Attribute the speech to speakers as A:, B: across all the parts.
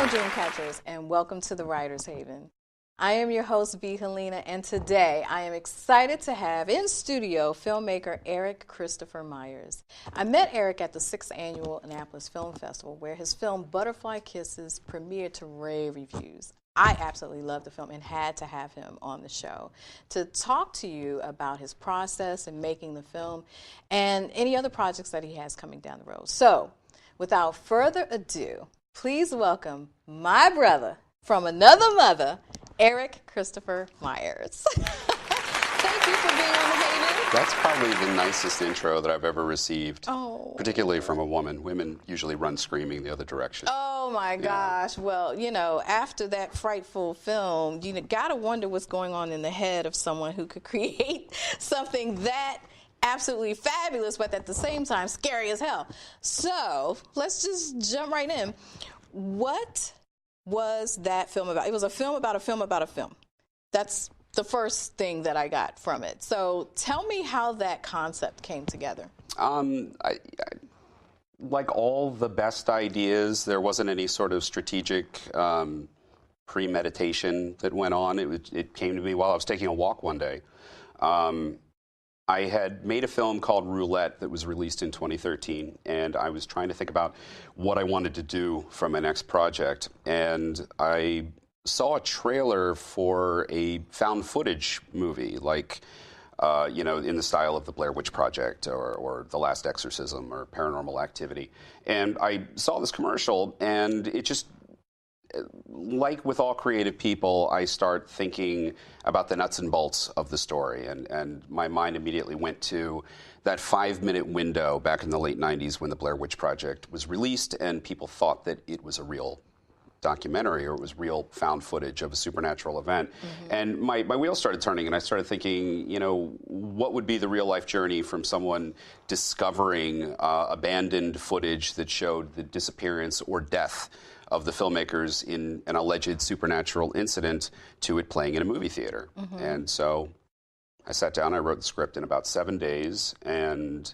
A: Dreamcatchers, and welcome to the Writer's Haven. I am your host, Helena, and today I am excited to have in studio filmmaker Erik Kristopher Myers. I met Erik at the 6th Annual Annapolis Film Festival, where his film Butterfly Kisses premiered to rave reviews. I absolutely loved the film and had to have him on the show to talk to you about his process in making the film and any other projects that he has coming down the road. So, without further ado, please welcome my brother from another mother, Erik Kristopher Myers. Thank you for being on the Haven.
B: That's probably the nicest intro that I've ever received, particularly from a woman. Women usually run screaming the other direction.
A: Oh my gosh. Well, you know, after that frightful film, you gotta wonder what's going on in the head of someone who could create something that absolutely fabulous, but at the same time scary as hell. So let's just jump right in. What was that film about? It was a film about a film about a film. That's the first thing that I got from it. So tell me how that concept came together.
B: Like all the best ideas, there wasn't any sort of strategic premeditation that went on. It came to me while I was taking a walk one day. I had made a film called Roulette that was released in 2013, and I was trying to think about what I wanted to do for my next project. And I saw a trailer for a found footage movie, like, you know, in the style of the Blair Witch Project or The Last Exorcism or Paranormal Activity. And I saw this commercial, and it just, like with all creative people, I start thinking about the nuts and bolts of the story, and my mind immediately went to that 5-minute window back in the late 90s when the Blair Witch Project was released, and people thought that it was a real documentary or it was real found footage of a supernatural event. Mm-hmm. And my wheels started turning, and I started thinking, you know, what would be the real life journey from someone discovering abandoned footage that showed the disappearance or death of the filmmakers in an alleged supernatural incident to it playing in a movie theater. Mm-hmm. And so I sat down, I wrote the script in about 7 days, and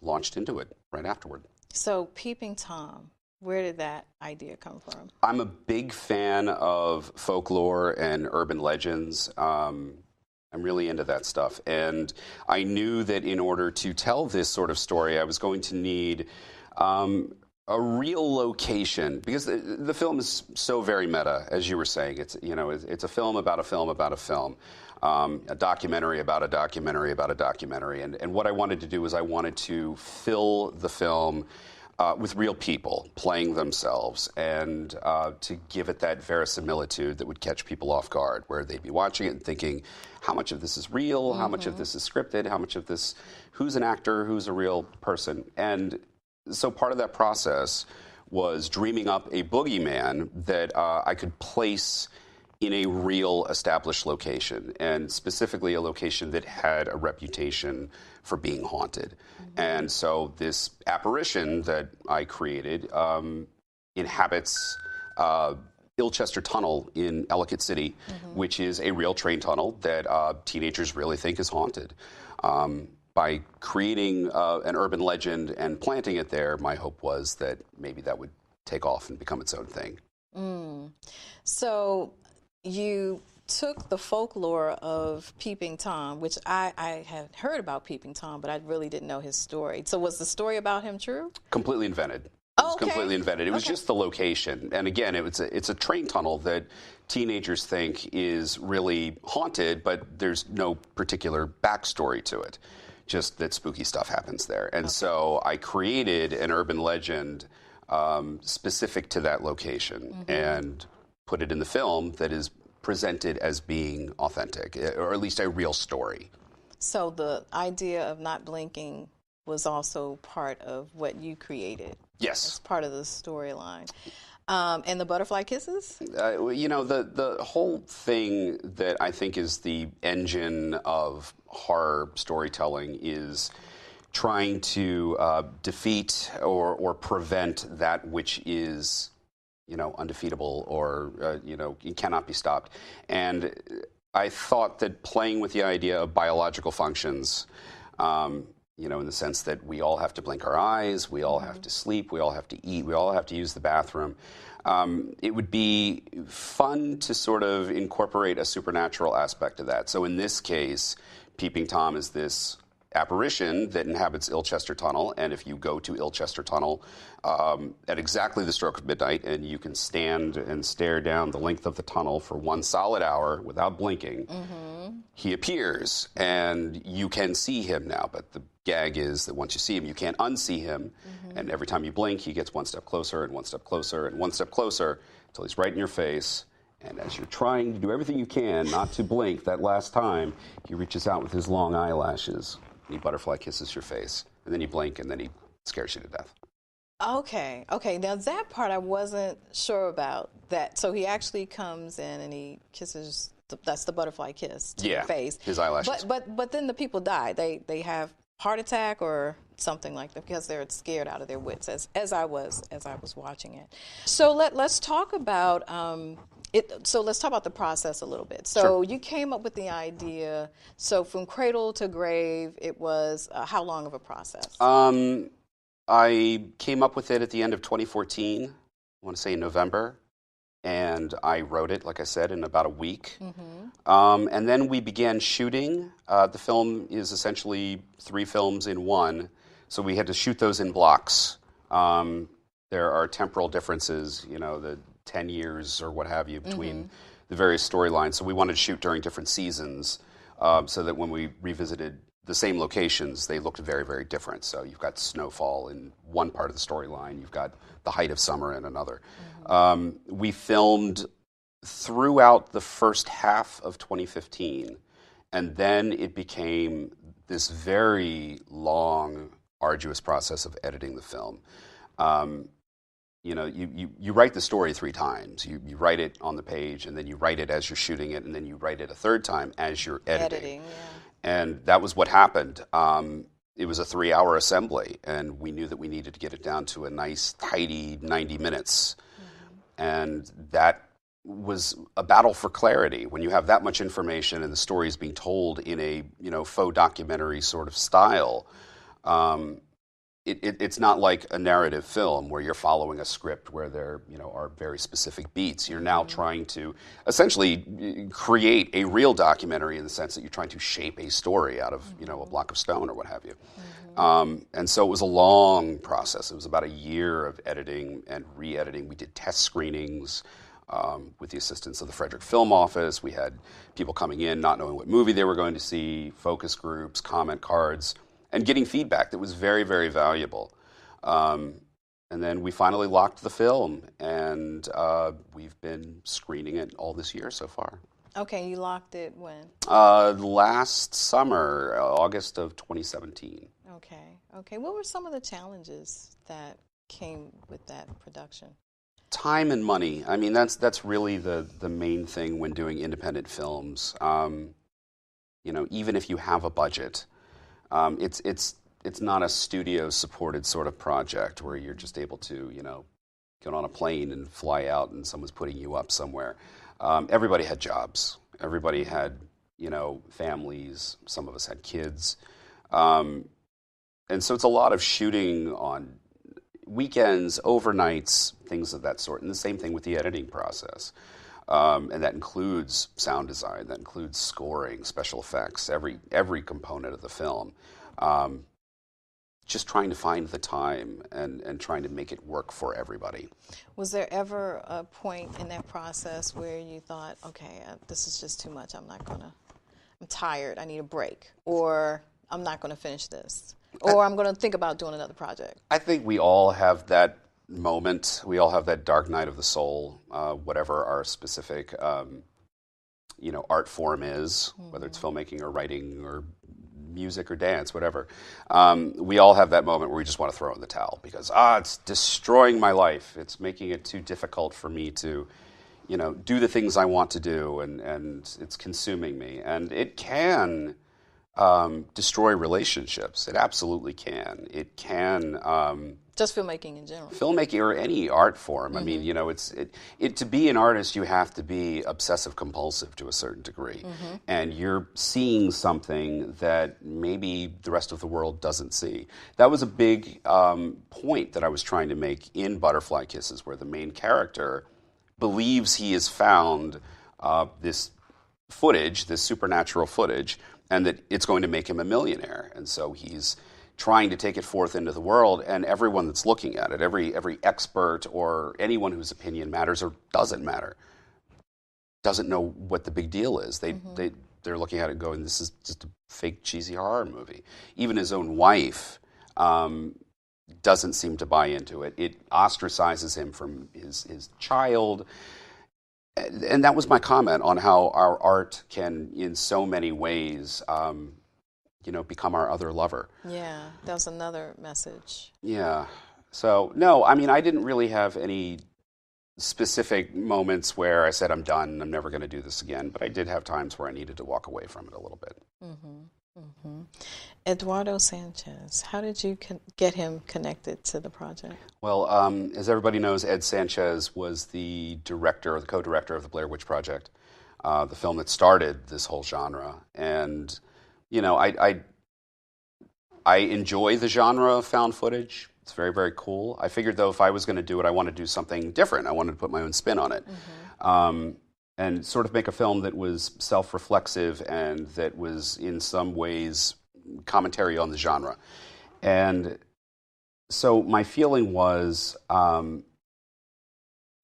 B: launched into it right afterward.
A: So Peeping Tom, where did that idea come from?
B: I'm a big fan of folklore and urban legends. I'm really into that stuff. And I knew that in order to tell this sort of story, I was going to need a real location, because the film is so very meta, as you were saying. It's, you know, it's a film about a film about a film, a documentary about a documentary about a documentary. And what I wanted to do was I wanted to fill the film with real people playing themselves, and to give it that verisimilitude that would catch people off guard, where they'd be watching it and thinking, how much of this is real? Mm-hmm. How much of this is scripted? How much of this, who's an actor? Who's a real person? And so part of that process was dreaming up a boogeyman that I could place in a real established location, and specifically a location that had a reputation for being haunted. Mm-hmm. And so this apparition that I created inhabits Ilchester Tunnel in Ellicott City, mm-hmm. which is a real train tunnel that teenagers really think is haunted. By creating an urban legend and planting it there, my hope was that maybe that would take off and become its own thing.
A: Mm. So you took the folklore of Peeping Tom, which I had heard about Peeping Tom, but I really didn't know his story. So was the story about him true?
B: Completely invented. Completely invented. It was just the location. And again, it's a train tunnel that teenagers think is really haunted, but there's no particular backstory to it. Just that spooky stuff happens there. And so I created an urban legend specific to that location, mm-hmm. and put it in the film that is presented as being authentic, or at least a real story.
A: So the idea of not blinking was also part of what you created.
B: Yes.
A: As part of the storyline. And the Butterfly Kisses?
B: You know, the whole thing that I think is the engine of horror storytelling is trying to defeat or prevent that which is, you know, undefeatable or, you know, it cannot be stopped. And I thought that playing with the idea of biological functions, in the sense that we all have to blink our eyes, we all have to sleep, we all have to eat, we all have to use the bathroom. It would be fun to sort of incorporate a supernatural aspect of that. So in this case, Peeping Tom is this apparition that inhabits Ilchester Tunnel, and if you go to Ilchester Tunnel at exactly the stroke of midnight, and you can stand and stare down the length of the tunnel for 1 solid hour without blinking, he appears, and you can see him now, but the gag is that once you see him, you can't unsee him, and every time you blink, he gets one step closer, and one step closer, and one step closer, until he's right in your face. And as you're trying to do everything you can not to blink that last time, he reaches out with his long eyelashes. And he butterfly kisses your face. And then you blink, and then he scares you to death.
A: Okay. Now that part I wasn't sure about. That. So he actually comes in and he kisses. That's the butterfly kiss to your face.
B: His eyelashes.
A: But then the people die. They have heart attack or something like that because they're scared out of their wits. As I was watching it. So let's talk about. So let's talk about the process a little bit. So
B: Sure.
A: You came up with the idea. So from cradle to grave, it was how long of a process?
B: I came up with it at the end of 2014, I want to say in November, and I wrote it, like I said, in about a week. And then we began shooting. The film is essentially 3 films in one, so we had to shoot those in blocks. There are temporal differences, the 10 years or what have you between the various storylines. So we wanted to shoot during different seasons so that when we revisited the same locations, they looked very, very different. So you've got snowfall in one part of the storyline. You've got the height of summer in another. We filmed throughout the first half of 2015, and then it became this very long, arduous process of editing the film. You write the story 3 times. You write it on the page, and then you write it as you're shooting it, and then you write it a 3rd time as you're editing. And that was what happened. It was a 3-hour assembly, and we knew that we needed to get it down to a nice, tidy 90 minutes. And that was a battle for clarity. When you have that much information and the story is being told in a faux documentary sort of style, it's not like a narrative film where you're following a script where there are very specific beats. You're now trying to essentially create a real documentary in the sense that you're trying to shape a story out of a block of stone or what have you. And so it was a long process. It was about a year of editing and re-editing. We did test screenings with the assistance of the Frederick Film Office. We had people coming in not knowing what movie they were going to see, focus groups, comment cards, and getting feedback that was very, very valuable. And then we finally locked the film, and we've been screening it all this year so far.
A: Okay, you locked it when?
B: Last summer, August of 2017.
A: Okay. What were some of the challenges that came with that production?
B: Time and money. I mean, that's really the main thing when doing independent films. Even if you have a budget, it's not a studio-supported sort of project where you're just able to, get on a plane and fly out and someone's putting you up somewhere. Everybody had jobs. Everybody had, families. Some of us had kids. And so it's a lot of shooting on weekends, overnights, things of that sort. And the same thing with the editing process. And that includes sound design, that includes scoring, special effects, every component of the film. Just trying to find the time and trying to make it work for everybody.
A: Was there ever a point in that process where you thought, okay, this is just too much, I'm tired, I need a break, or I'm not going to finish this, or I'm going to think about doing another project? I
B: think we all have that moment. We all have that dark night of the soul, whatever our specific, art form is, whether it's filmmaking or writing or music or dance, whatever. We all have that moment where we just want to throw in the towel because, it's destroying my life. It's making it too difficult for me to, do the things I want to do, and it's consuming me. And it can destroy relationships. It absolutely can. It can.
A: Just filmmaking in general.
B: Filmmaking or any art form. I mean, to be an artist, you have to be obsessive compulsive to a certain degree. And you're seeing something that maybe the rest of the world doesn't see. That was a big point that I was trying to make in Butterfly Kisses, where the main character believes he has found this footage, this supernatural footage, and that it's going to make him a millionaire. And so he's trying to take it forth into the world, and everyone that's looking at it, every expert or anyone whose opinion matters or doesn't matter, doesn't know what the big deal is. They're looking at it going, this is just a fake, cheesy horror movie. Even his own wife doesn't seem to buy into it. It ostracizes him from his child. And that was my comment on how our art can, in so many ways, become our other lover.
A: Yeah, that was another message.
B: Yeah. So, no, I mean, I didn't really have any specific moments where I said, I'm done, I'm never going to do this again. But I did have times where I needed to walk away from it a little bit.
A: Eduardo Sanchez, how did you get him connected to the project?
B: Well, as everybody knows, Ed Sanchez was the director or the co-director of the Blair Witch Project, the film that started this whole genre. And I enjoy the genre of found footage. It's very, very cool. I figured, though, if I was going to do it, I wanted to do something different. I wanted to put my own spin on it. And sort of make a film that was self-reflexive and that was, in some ways, commentary on the genre. And so my feeling was,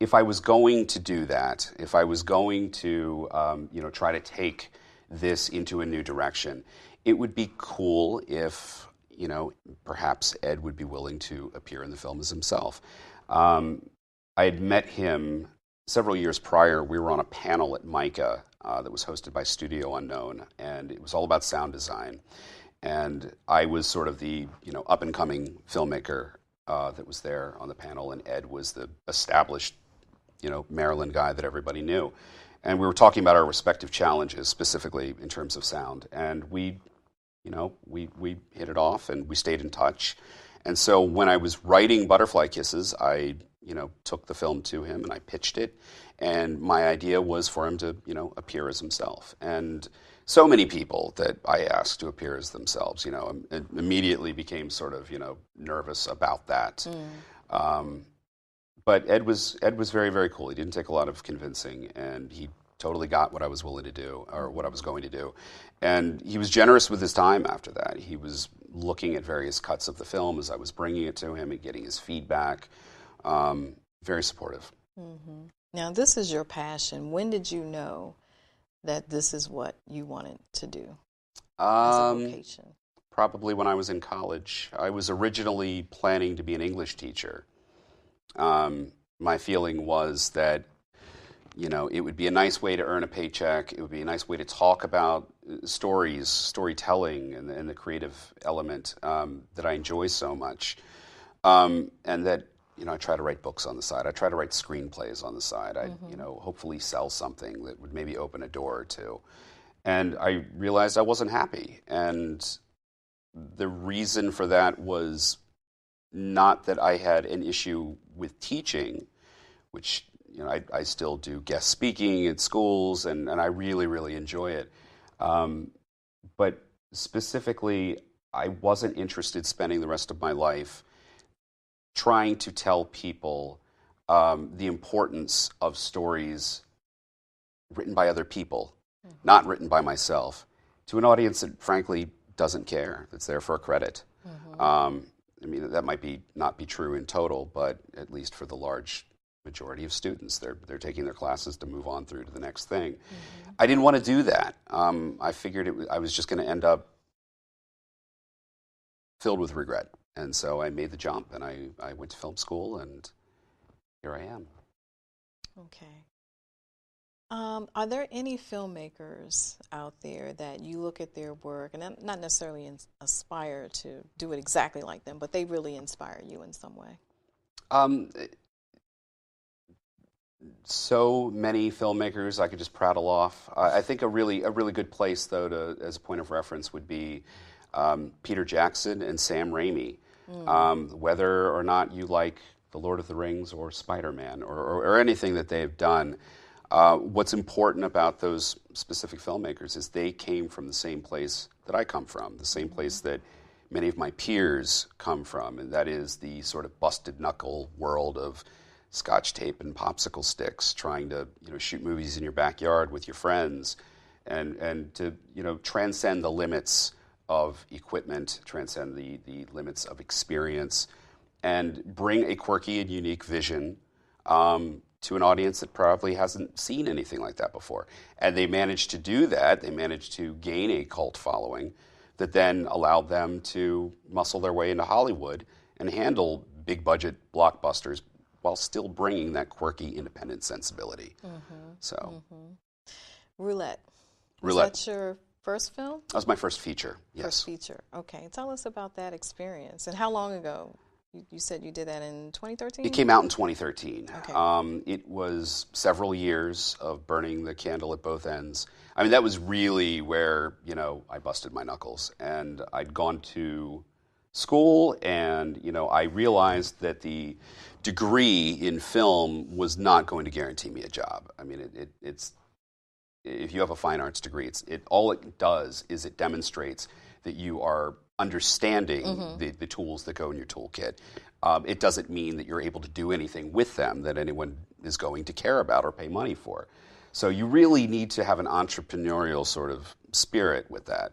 B: if I was going to do that, if I was going to, try to take this into a new direction, it would be cool if, perhaps Ed would be willing to appear in the film as himself. I had met him several years prior. We were on a panel at MICA that was hosted by Studio Unknown, and it was all about sound design. And I was sort of the, up-and-coming filmmaker that was there on the panel, and Ed was the established, Maryland guy that everybody knew. And we were talking about our respective challenges, specifically in terms of sound. And we hit it off, and we stayed in touch. And so when I was writing Butterfly Kisses, I, took the film to him and I pitched it. And my idea was for him to, appear as himself. And so many people that I asked to appear as themselves, immediately became sort of, nervous about that. But Ed was very, very cool. He didn't take a lot of convincing, and he totally got what I was willing to do, or what I was going to do. And he was generous with his time after that. He was looking at various cuts of the film as I was bringing it to him and getting his feedback. Very supportive.
A: Now, this is your passion. When did you know that this is what you wanted to do as a vocation?
B: Probably when I was in college. I was originally planning to be an English teacher. My feeling was that, it would be a nice way to earn a paycheck. It would be a nice way to talk about storytelling, and the creative element that I enjoy so much. And that, I try to write books on the side. I try to write screenplays on the side. I, hopefully sell something that would maybe open a door or two. And I realized I wasn't happy. And the reason for that was not that I had an issue with teaching, which, I still do guest speaking at schools, and I really, really enjoy it. But specifically, I wasn't interested spending the rest of my life trying to tell people the importance of stories written by other people, not written by myself, to an audience that frankly doesn't care, that's there for a credit. That might not be true in total, but at least for the large majority of students, they're taking their classes to move on through to the next thing. I didn't want to do that. I figured I was just going to end up filled with regret. And so I made the jump, and I went to film school, and here I am.
A: Okay. Are there any filmmakers out there that you look at their work and not necessarily aspire to do it exactly like them, but they really inspire you in some way?
B: so many filmmakers I could just prattle off. I think a really good place, though, as a point of reference would be Peter Jackson and Sam Raimi. Whether or not you like The Lord of the Rings or Spider-Man or anything that they've done, what's important about those specific filmmakers is they came from the same place that I come from, the same place that many of my peers come from, and that is the sort of busted knuckle world of Scotch tape and popsicle sticks, trying to shoot movies in your backyard with your friends, and to transcend the limits of equipment, transcend the limits of experience, and bring a quirky and unique vision to an audience that probably hasn't seen anything like that before. And they managed to do that. They managed to gain a cult following that then allowed them to muscle their way into Hollywood and handle big budget blockbusters while still bringing that quirky, independent sensibility.
A: Roulette.
B: Roulette.
A: Was that your first film?
B: That was my first feature, yes.
A: First feature. Okay. Tell us about that experience. And how long ago? You said you did that in 2013?
B: It came out in 2013.
A: Okay.
B: It was several years of burning the candle at both ends. I mean, that was really where, I busted my knuckles. And I'd gone to school, and, I realized that the degree in film was not going to guarantee me a job. I mean, it's if you have a fine arts degree, all it does is it demonstrates that you are understanding the tools that go in your toolkit. It doesn't mean that you're able to do anything with them that anyone is going to care about or pay money for. So you really need to have an entrepreneurial sort of spirit with that.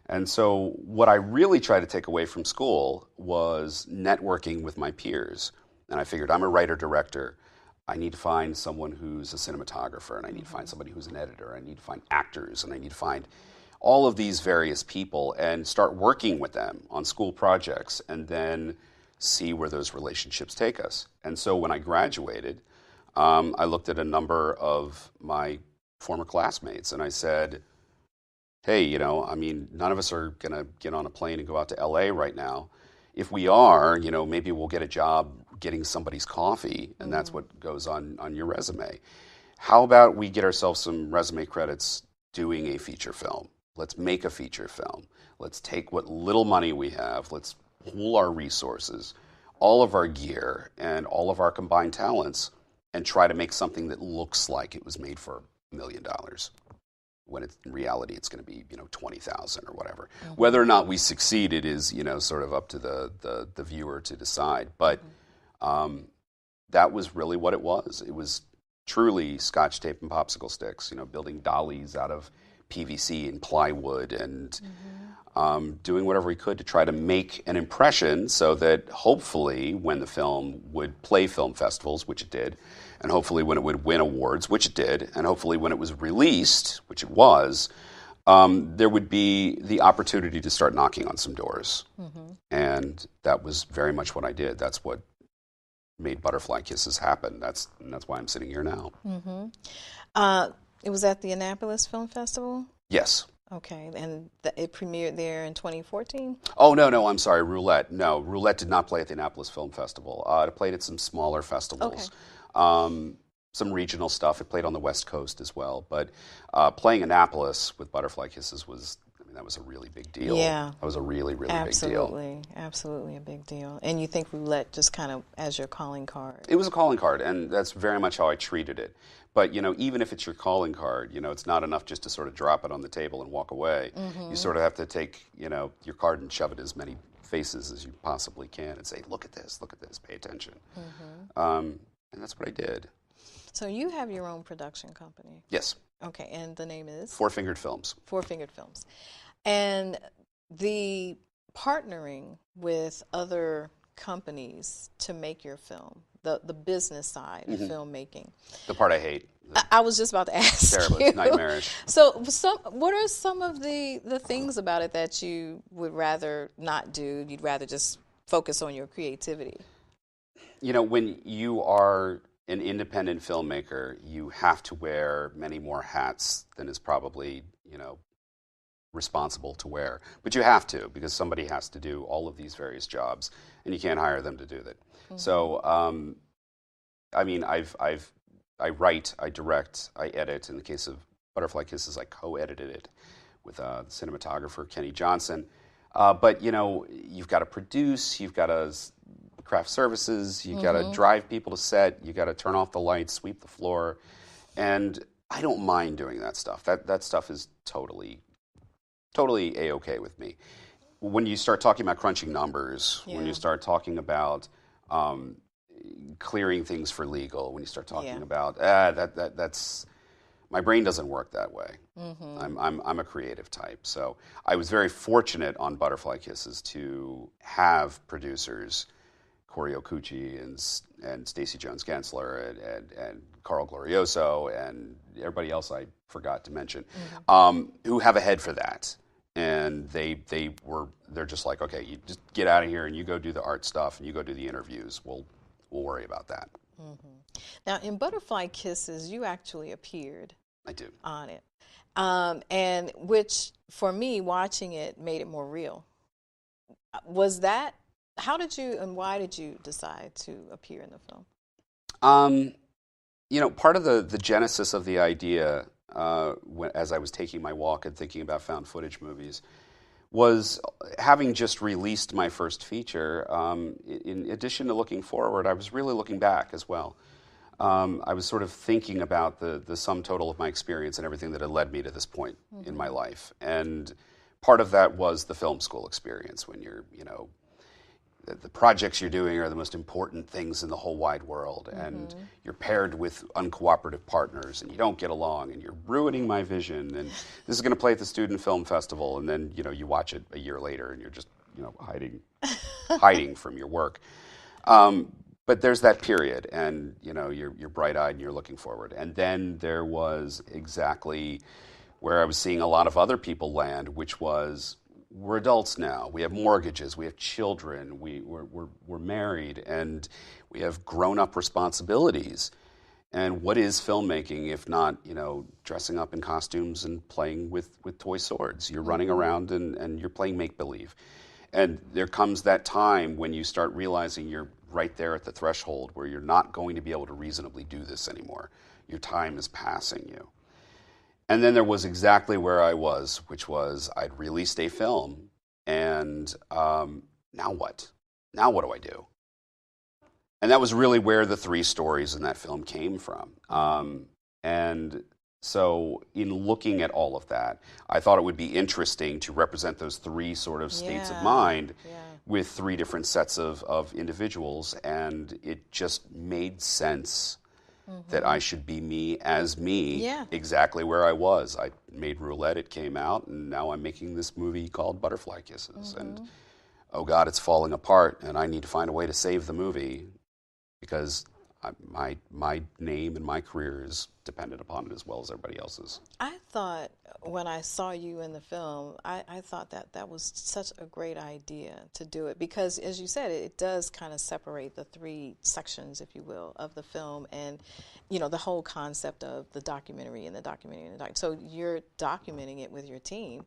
B: And so what I really tried to take away from school was networking with my peers. And I figured, I'm a writer-director. I need to find someone who's a cinematographer, and I need to find somebody who's an editor. I need to find actors, and I need to find all of these various people and start working with them on school projects and then see where those relationships take us. And so when I graduated, I looked at a number of my former classmates and I said, hey, none of us are going to get on a plane and go out to LA right now. If we are, maybe we'll get a job getting somebody's coffee, and that's what goes on your resume. How about we get ourselves some resume credits doing a feature film? Let's make a feature film. Let's take what little money we have. Let's pool our resources, all of our gear, and all of our combined talents, and try to make something that looks like it was made for $1 million. When in reality it's going to be, 20,000 or whatever. Whether or not we succeed, it is, sort of up to the viewer to decide. But that was really what it was. It was truly Scotch tape and popsicle sticks, building dollies out of PVC and plywood and doing whatever we could to try to make an impression so that hopefully when the film would play film festivals, which it did, and hopefully when it would win awards, which it did, and hopefully when it was released, which it was, there would be the opportunity to start knocking on some doors. And that was very much what I did. That's what made Butterfly Kisses happen. That's why I'm sitting here now.
A: It was at the Annapolis Film Festival?
B: Yes.
A: Okay, and it premiered there in 2014?
B: Oh, no, I'm sorry, Roulette. No, Roulette did not play at the Annapolis Film Festival. It played at some smaller festivals. Okay. Some regional stuff. It played on the West Coast as well. But playing Annapolis with Butterfly Kisses that was a really big deal.
A: Yeah.
B: That was a really, really big deal.
A: Absolutely a big deal. And you think Roulette just kind of as your calling card?
B: It was a calling card, and that's very much how I treated it. But, even if it's your calling card, it's not enough just to sort of drop it on the table and walk away. You sort of have to take, your card and shove it as many faces as you possibly can and say, look at this, pay attention. And that's what I did.
A: So you have your own production company?
B: Yes.
A: Okay, and the name is?
B: Four Fingered Films.
A: Four Fingered Films. And the partnering with other companies to make your film, the business side of filmmaking.
B: The part I hate.
A: I was just about to ask
B: terrible.
A: you.
B: It's nightmarish.
A: So what are some of the things about it that you would rather not do? You'd rather just focus on your creativity?
B: When you are an independent filmmaker, you have to wear many more hats than is probably, responsible to wear. But you have to, because somebody has to do all of these various jobs, and you can't hire them to do that. So, I've I write, I direct, I edit. In the case of Butterfly Kisses, I co-edited it with the cinematographer Kenny Johnson. But you've got to produce, you've got to craft services, you've got to drive people to set, you got to turn off the lights, sweep the floor, and I don't mind doing that stuff. That stuff is totally A-okay with me. When you start talking about crunching numbers, when you start talking about clearing things for legal, when you start talking about that's my brain doesn't work that way. I'm a creative type, so I was very fortunate on Butterfly Kisses to have producers, Corey Okuchi and Stacey Jones Gensler and Carl Glorioso and everybody else I forgot to mention, who have a head for that. And they're just like, okay, you just get out of here and you go do the art stuff and you go do the interviews. We'll worry about that.
A: Now, in Butterfly Kisses, you actually appeared.
B: I do.
A: On it, and which for me, watching it made it more real. Was that? How did you and why did you decide to appear in the film?
B: Part of the genesis of the idea, as I was taking my walk and thinking about found footage movies, was having just released my first feature. In addition to looking forward, I was really looking back as well. I was sort of thinking about the sum total of my experience and everything that had led me to this point in my life. And part of that was the film school experience when you're, the projects you're doing are the most important things in the whole wide world, and you're paired with uncooperative partners, and you don't get along, and you're ruining my vision, and this is going to play at the Student Film Festival, and then you watch it a year later, and you're just hiding from your work. But there's that period, and you're bright-eyed and you're looking forward. And then there was exactly where I was seeing a lot of other people land, which was, we're adults now. We have mortgages. We have children. We're married, and we have grown-up responsibilities. And what is filmmaking if not, dressing up in costumes and playing with toy swords? You're running around and you're playing make-believe. And there comes that time when you start realizing you're right there at the threshold where you're not going to be able to reasonably do this anymore. Your time is passing you. And then there was exactly where I was, which was I'd released a film, and now what? Now what do I do? And that was really where the three stories in that film came from. And so in looking at all of that, I thought it would be interesting to represent those three sort of states of mind with three different sets of individuals, and it just made sense that I should be me as me, exactly where I was. I made Roulette, it came out, and now I'm making this movie called Butterfly Kisses. And oh God, it's falling apart, and I need to find a way to save the movie because my name and my career is dependent upon it as well as everybody else's.
A: I thought when I saw you in the film, I thought that was such a great idea to do it because, as you said, it does kind of separate the three sections, if you will, of the film and, the whole concept of the documentary and the documentary and the doc. So you're documenting it with your team,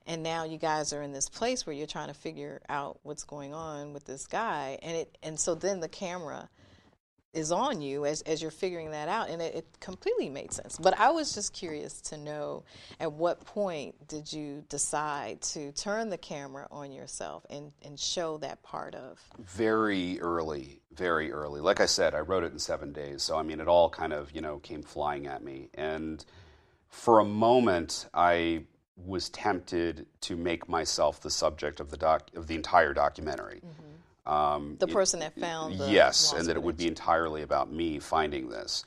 A: and now you guys are in this place where you're trying to figure out what's going on with this guy, and so then the camera is on you as you're figuring that out, and it completely made sense. But I was just curious to know, at what point did you decide to turn the camera on yourself and show that part of?
B: Very early, very early. Like I said, I wrote it in 7 days, so it all kind of, came flying at me. And for a moment, I was tempted to make myself the subject of the entire documentary.
A: The person that found the
B: yes, and that it would be entirely about me finding this,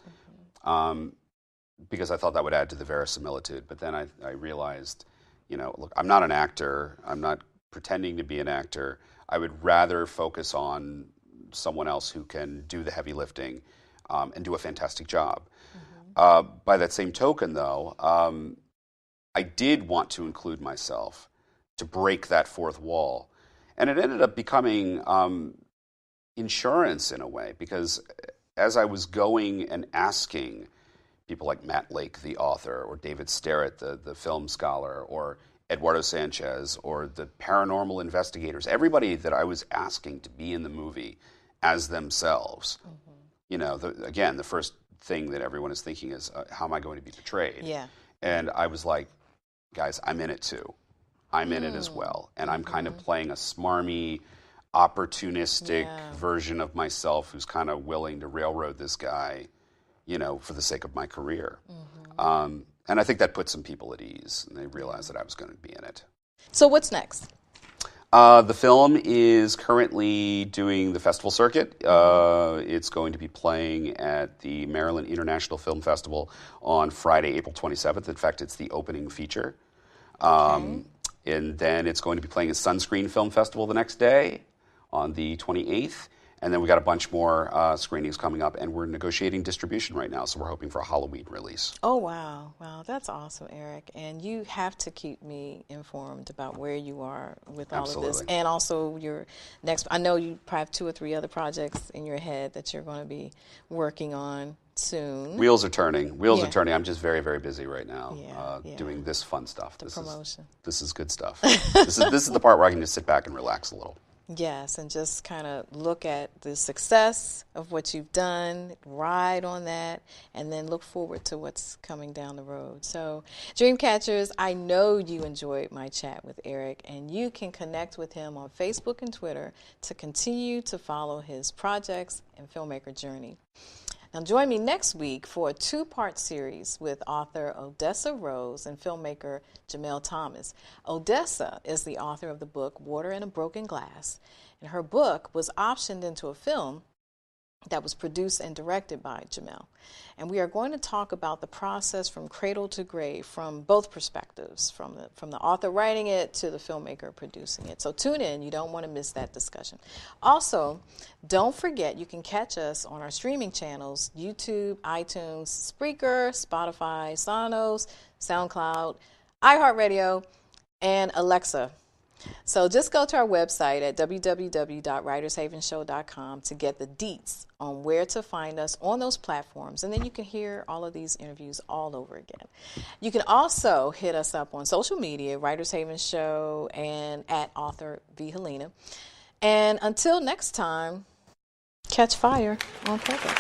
B: because I thought that would add to the verisimilitude. But then I realized, look, I'm not an actor. I'm not pretending to be an actor. I would rather focus on someone else who can do the heavy lifting and do a fantastic job. By that same token, though, I did want to include myself to break that fourth wall. And it ended up becoming insurance in a way, because as I was going and asking people like Matt Lake, the author, or David Sterrett, the film scholar, or Eduardo Sanchez, or the paranormal investigators, everybody that I was asking to be in the movie as themselves, again, the first thing that everyone is thinking is, how am I going to be portrayed?
A: Yeah.
B: And I was like, guys, I'm in it too. I'm in it as well. And I'm kind of playing a smarmy, opportunistic version of myself who's kind of willing to railroad this guy, you know, for the sake of my career. And I think that put some people at ease, and they realized that I was going to be in it.
A: So what's next?
B: The film is currently doing the festival circuit. It's going to be playing at the Maryland International Film Festival on Friday, April 27th. In fact, it's the opening feature. And then it's going to be playing at Sunscreen Film Festival the next day on the 28th. And then we got a bunch more screenings coming up, and we're negotiating distribution right now, so we're hoping for a Halloween release.
A: Oh, wow. Wow, that's awesome, Erik. And you have to keep me informed about where you are with all of this. And also your next, I know you probably have 2 or 3 other projects in your head that you're going to be working on soon.
B: Wheels are turning. Wheels are turning. I'm just very, very busy right now doing this fun stuff.
A: The promotion.
B: This is good stuff. This is the part where I can just sit back and relax a little.
A: Yes, and just kind of look at the success of what you've done, ride on that, and then look forward to what's coming down the road. So, Dreamcatchers, I know you enjoyed my chat with Erik, and you can connect with him on Facebook and Twitter to continue to follow his projects and filmmaker journey. Now, join me next week for a 2-part series with author Odessa Rose and filmmaker Jamel Thomas. Odessa is the author of the book Water in a Broken Glass, and her book was optioned into a film that was produced and directed by Jamel. And we are going to talk about the process from cradle to grave from both perspectives, from the author writing it to the filmmaker producing it. So tune in. You don't want to miss that discussion. Also, don't forget you can catch us on our streaming channels, YouTube, iTunes, Spreaker, Spotify, Sonos, SoundCloud, iHeartRadio, and Alexa. So just go to our website at www.writershavenshow.com to get the deets on where to find us on those platforms. And then you can hear all of these interviews all over again. You can also hit us up on social media, Writers Haven Show and at author V. Helena. And until next time, catch fire on purpose.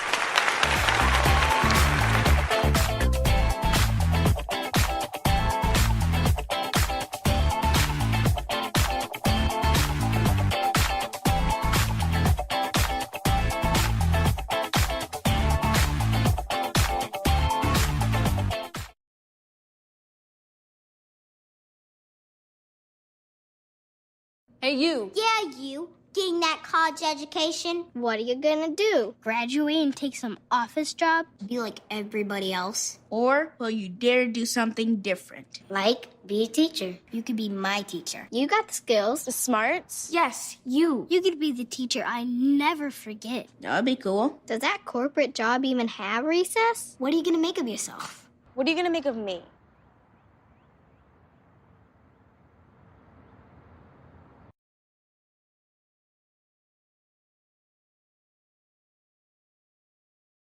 C: Hey, you.
D: Yeah, you. Getting that college education?
E: What are you gonna do? Graduate and take some office job?
D: Be like everybody else?
C: Or will you dare do something different?
D: Like, be a teacher. You could be my teacher.
E: You got the skills, the smarts.
C: Yes, you.
E: You could be the teacher I never forget.
C: That'd be cool.
E: Does that corporate job even have recess?
D: What are you gonna make of yourself?
E: What are you gonna make of me?